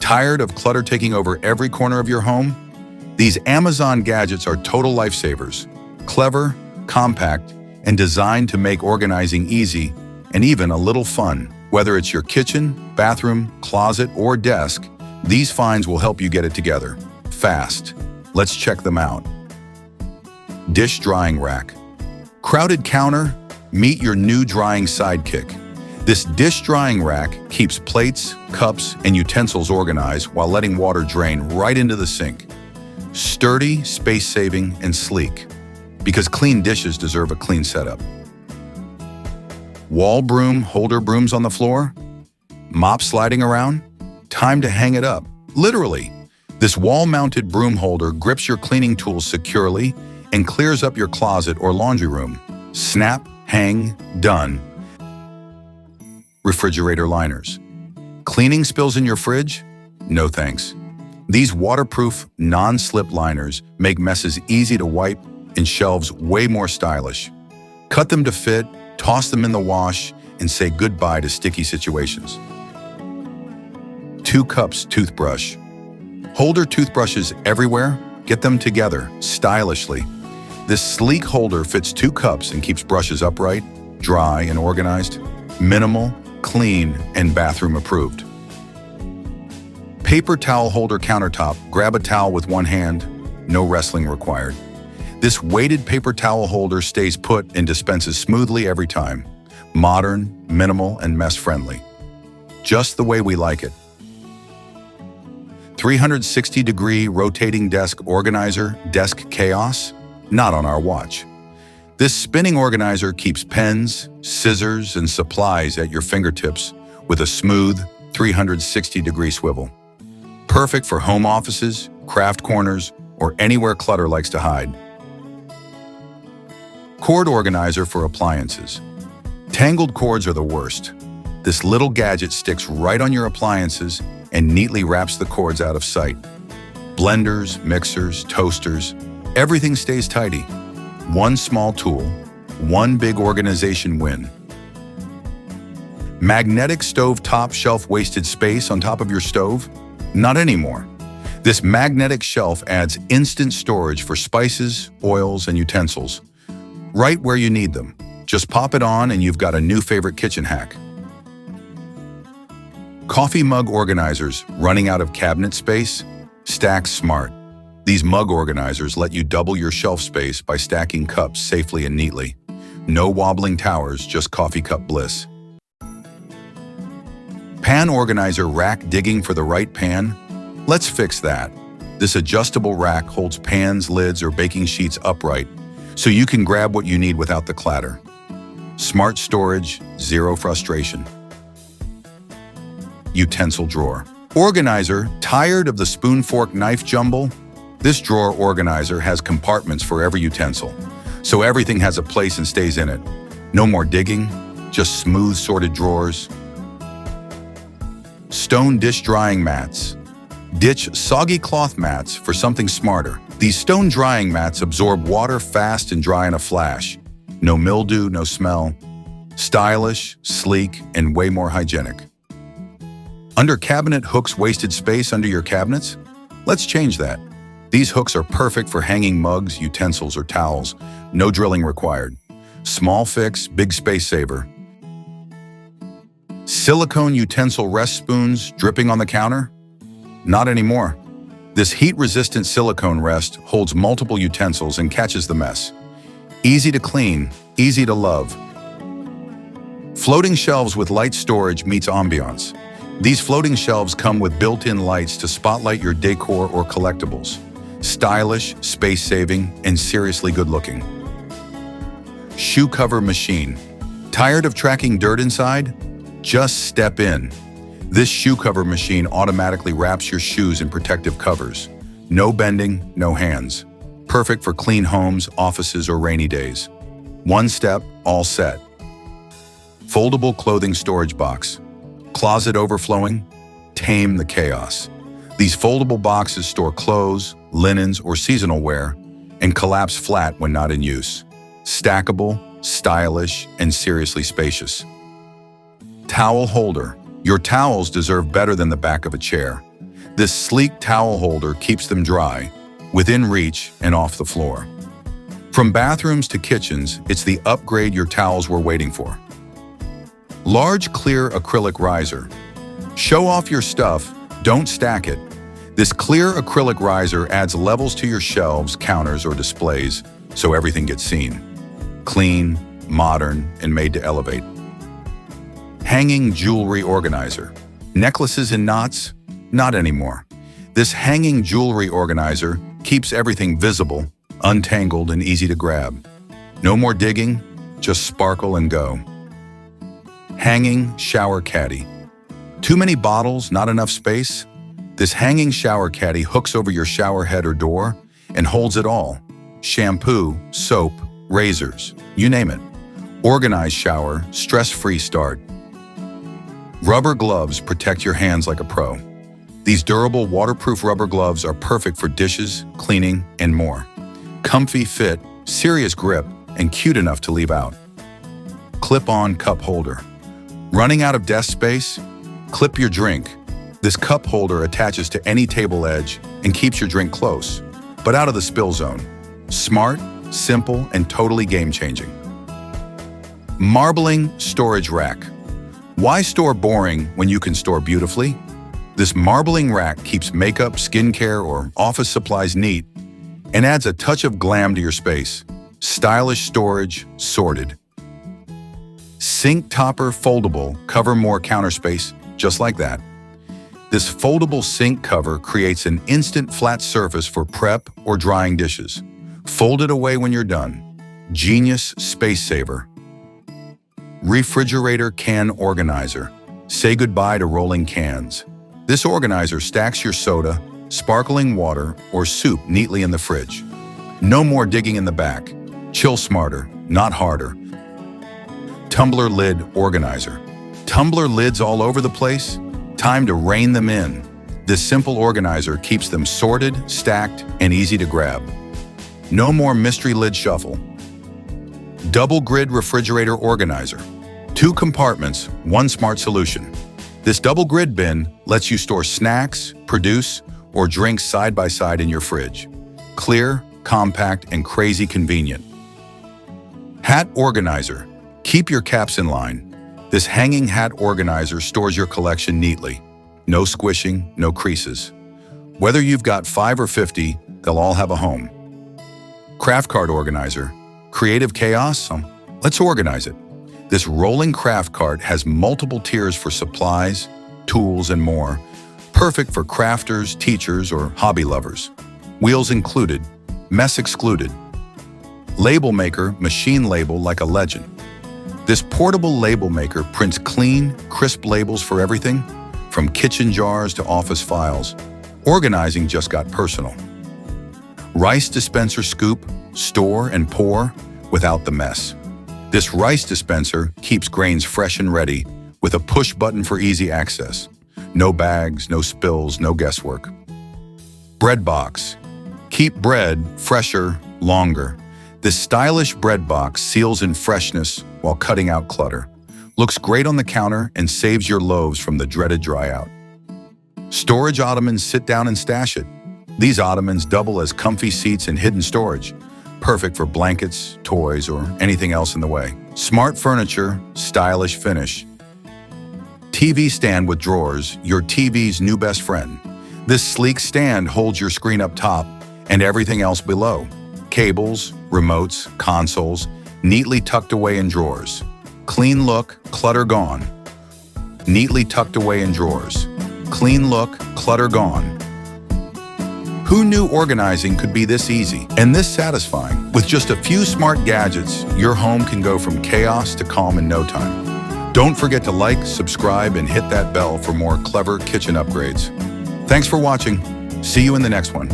Tired of clutter taking over every corner of your home? These Amazon gadgets are total lifesavers. Clever, compact, and designed to make organizing easy and even a little fun. Whether it's your kitchen, bathroom, closet, or desk, these finds will help you get it together fast. Let's check them out. Dish drying rack. Crowded counter? Meet your new drying sidekick. This dish drying rack keeps plates, cups, and utensils organized while letting water drain right into the sink. Sturdy, space-saving, and sleek. Because clean dishes deserve a clean setup. Wall broom holder brooms on the floor? Mop sliding around? Time to hang it up. Literally. This wall-mounted broom holder grips your cleaning tools securely and clears up your closet or laundry room. Snap, hang, done. Refrigerator liners. Cleaning spills in your fridge? No thanks. These waterproof, non-slip liners make messes easy to wipe and shelves way more stylish. Cut them to fit, toss them in the wash, and say goodbye to sticky situations. 2 cups toothbrush. Holder toothbrushes everywhere? Get them together, stylishly. This sleek holder fits 2 cups and keeps brushes upright, dry, and organized. Minimal, clean, and bathroom approved. Paper towel holder countertop. Grab a towel with one hand, no wrestling required. This weighted paper towel holder stays put and dispenses smoothly every time. Modern, minimal, and mess-friendly. Just the way we like it. 360-degree rotating desk organizer, desk chaos? Not on our watch. This spinning organizer keeps pens, scissors, and supplies at your fingertips with a smooth 360-degree swivel. Perfect for home offices, craft corners, or anywhere clutter likes to hide. Cord organizer for appliances. Tangled cords are the worst. This little gadget sticks right on your appliances and neatly wraps the cords out of sight. Blenders, mixers, toasters, everything stays tidy. One small tool, one big organization win. Magnetic stove top shelf. Wasted space on top of your stove? Not anymore. This magnetic shelf adds instant storage for spices, oils, and utensils. Right where you need them. Just pop it on and you've got a new favorite kitchen hack. Coffee mug organizers. Running out of cabinet space? Stack smart. These mug organizers let you double your shelf space by stacking cups safely and neatly. No wobbling towers, just coffee cup bliss. Pan organizer rack. Digging for the right pan? Let's fix that. This adjustable rack holds pans, lids, or baking sheets upright, so you can grab what you need without the clatter. Smart storage, zero frustration. Utensil drawer. Organizer. Tired of the spoon, fork, knife jumble? This drawer organizer has compartments for every utensil, so everything has a place and stays in it. No more digging, just smooth sorted drawers. Stone dish drying mats. Ditch soggy cloth mats for something smarter. These stone drying mats absorb water fast and dry in a flash. No mildew, no smell. Stylish, sleek, and way more hygienic. Under cabinet hooks. Wasted space under your cabinets? Let's change that. These hooks are perfect for hanging mugs, utensils, or towels. No drilling required. Small fix, big space saver. Silicone utensil rest spoons. Dripping on the counter? Not anymore. This heat-resistant silicone rest holds multiple utensils and catches the mess. Easy to clean, easy to love. Floating shelves with light storage meets ambiance. These floating shelves come with built-in lights to spotlight your decor or collectibles. Stylish, space-saving, and seriously good-looking. Shoe cover machine. Tired of tracking dirt inside? Just step in. This shoe cover machine automatically wraps your shoes in protective covers. No bending, no hands. Perfect for clean homes, offices, or rainy days. One step, all set. Foldable clothing storage box. Closet overflowing? Tame the chaos. These foldable boxes store clothes, linens, or seasonal wear and collapse flat when not in use. Stackable, stylish, and seriously spacious. Towel holder. Your towels deserve better than the back of a chair. This sleek towel holder keeps them dry, within reach and off the floor. From bathrooms to kitchens, it's the upgrade your towels were waiting for. Large clear acrylic riser. Show off your stuff, don't stack it. This clear acrylic riser adds levels to your shelves, counters, or displays, so everything gets seen. Clean, modern, and made to elevate. Hanging jewelry organizer. Necklaces and knots? Not anymore. This hanging jewelry organizer keeps everything visible, untangled, and easy to grab. No more digging, just sparkle and go. Hanging shower caddy. Too many bottles, not enough space? This hanging shower caddy hooks over your shower head or door and holds it all. Shampoo, soap, razors, you name it. Organized shower, stress-free start. Rubber gloves protect your hands like a pro. These durable, waterproof rubber gloves are perfect for dishes, cleaning, and more. Comfy fit, serious grip, and cute enough to leave out. Clip-on cup holder. Running out of desk space? Clip your drink. This cup holder attaches to any table edge and keeps your drink close, but out of the spill zone. Smart, simple, and totally game-changing. Marbling storage rack. Why store boring when you can store beautifully? This marbling rack keeps makeup, skincare, or office supplies neat and adds a touch of glam to your space. Stylish storage, sorted. Sink topper foldable, cover more counter space, just like that. This foldable sink cover creates an instant flat surface for prep or drying dishes. Fold it away when you're done. Genius space saver. Refrigerator can organizer. Say goodbye to rolling cans. This organizer stacks your soda, sparkling water, or soup neatly in the fridge. No more digging in the back. Chill smarter, not harder. Tumbler Lid Organizer. Tumbler lids all over the place? Time to rein them in. This simple organizer keeps them sorted, stacked, and easy to grab. No more mystery lid shuffle. Double grid refrigerator organizer. 2 compartments, 1 smart solution. This double grid bin lets you store snacks, produce, or drinks side by side in your fridge. Clear, compact, and crazy convenient. Hat organizer. Keep your caps in line. This hanging hat organizer stores your collection neatly. No squishing, no creases. Whether you've got 5 or 50, they'll all have a home. Craft cart organizer. Creative chaos? Let's organize it. This rolling craft cart has multiple tiers for supplies, tools, and more. Perfect for crafters, teachers, or hobby lovers. Wheels included, mess excluded. Label maker, machine label like a legend. This portable label maker prints clean, crisp labels for everything, from kitchen jars to office files. Organizing just got personal. Rice dispenser scoop, store and pour without the mess. This rice dispenser keeps grains fresh and ready with a push button for easy access. No bags, no spills, no guesswork. Bread box. Keep bread fresher, longer. This stylish bread box seals in freshness while cutting out clutter. Looks great on the counter and saves your loaves from the dreaded dry out. Storage Ottomans, sit down and stash it. These Ottomans double as comfy seats and hidden storage. Perfect for blankets, toys, or anything else in the way. Smart furniture, stylish finish. TV stand with drawers, your TV's new best friend. This sleek stand holds your screen up top and everything else below. Cables, remotes, consoles, neatly tucked away in drawers. Clean look, clutter gone. Neatly tucked away in drawers. Clean look, clutter gone. Who knew organizing could be this easy and this satisfying? With just a few smart gadgets, your home can go from chaos to calm in no time. Don't forget to like, subscribe, and hit that bell for more clever kitchen upgrades. Thanks for watching. See you in the next one.